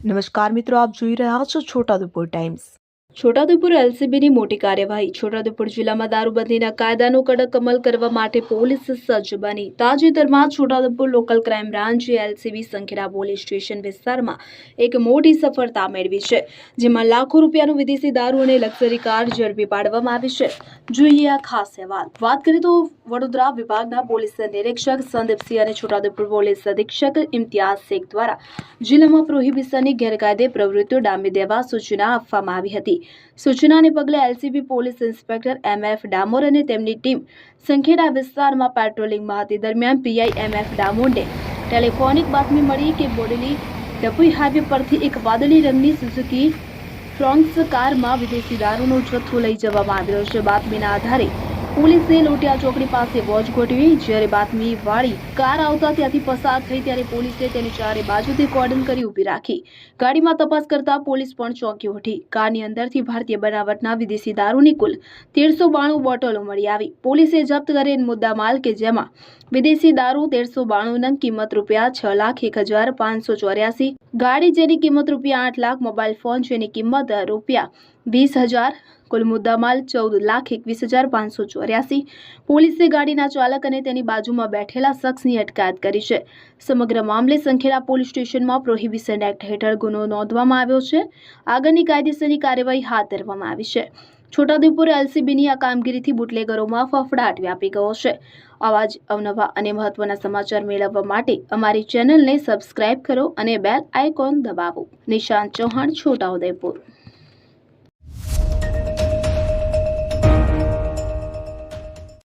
નમસ્કાર મિત્રો, આપ જોઈ રહ્યા છો છોટાઉદેપુર ટાઈમ્સ। છોટાઉદેપુર એલસીબીની મોટી કાર્યવાહી। છોટાઉદેપુર જિલ્લામાં દારૂબંધીના કાયદાનો કડક અમલ કરવા માટે પોલીસ સજ્જ બની। તાજેતરમાં છોટાઉદેપુર લોકલ ક્રાઇમ બ્રાન્ચે એલસીબી સંખેડા પોલીસ સ્ટેશન વિસ્તારમાં એક મોટી સફળતા મેળવી છે, જેમાં લાખો રૂપિયાનું વિદેશી દારૂ અને લક્ઝરી કાર ઝડપી પાડવામાં આવી છે। જોઈએ આ ખાસ અહેવાલ। વાત કરીએ તો વડોદરા વિભાગના પોલીસ નિરીક્ષક સંદીપસિંહ અને છોટાઉદેપુર પોલીસ અધિક્ષક ઇમ્તિયાઝ શેખ દ્વારા જિલ્લામાં પ્રોહિબિશનની ગેરકાયદે પ્રવૃત્તિઓ ડામી દેવા સૂચના આપવામાં આવી હતી। સૂચનાને પગલે LCB police inspector MF Damor અને તેમની ટીમ સંખેડા વિસ્તારમાં પેટ્રોલિંગમાં હતી। દરમિયાન પીઆઈ એમએફ ડામોરને ટેલિફોનિક બાતમી મળી કે બોડેલી ડભોઈ હાઈવે પરથી એક વાદળી રંગની સુઝુકી ફ્રોન્ક્સ કારમાં વિદેશી દારૂનો જથ્થો લઈ જવામાં આવી રહ્યો છે। બાતમીના આધારે પોલીસે લોટિયા ચોકડી પાસે વોચ ગોઠવી। જ્યારે બાતમી વાળી કાર આવતા ત્યાંથી પસાર થઈ ત્યારે પોલીસે તેની ચારે બાજુથી કોર્ડન કરી ઊભી રાખી। ગાડીમાં તપાસ કરતા પોલીસ પણ ચોંકી ઉઠી। કારની અંદરથી ભારતીય બનાવટના વિદેશી દારૂની કુલ 1392 બોટલો મળી આવી। પોલીસે જપ્ત કરેલ મુદ્દામાલ કે જેમાં વિદેશી દારૂ 1392 નંગ, કિંમત રૂપિયા 6,01,584, ગાડી જેની કિંમત રૂપિયા 8 લાખ, મોબાઈલ ફોન જેની કિંમત રૂપિયા 20,000, કુલ મુદ્દામાલ 14,21,584। પોલીસે ગાડીના ચાલક અને તેની બાજુમાં બેઠેલા શખ્સની અટકાયત કરી છે। સમગ્ર મામલે સંખેડા પોલીસ સ્ટેશનમાં પ્રોહિબિશન એક્ટ હેઠળ ગુનો નોંધવામાં આવ્યો છે। આગળની કાયદેસરની કાર્યવાહી હાથ ધરવામાં આવી છે। છોટાઉદેપુર એલસીબીની આ કામગીરીથી બુટલેગરોમાં ફફડાટ વ્યાપી ગયો છે। આવા જ અવનવા અને મહત્વના સમાચાર મેળવવા માટે અમારી ચેનલને સબસ્ક્રાઇબ કરો અને બેલ આઇકોન દબાવો। નિશાંત ચૌહાણ, છોટાઉદેપુર।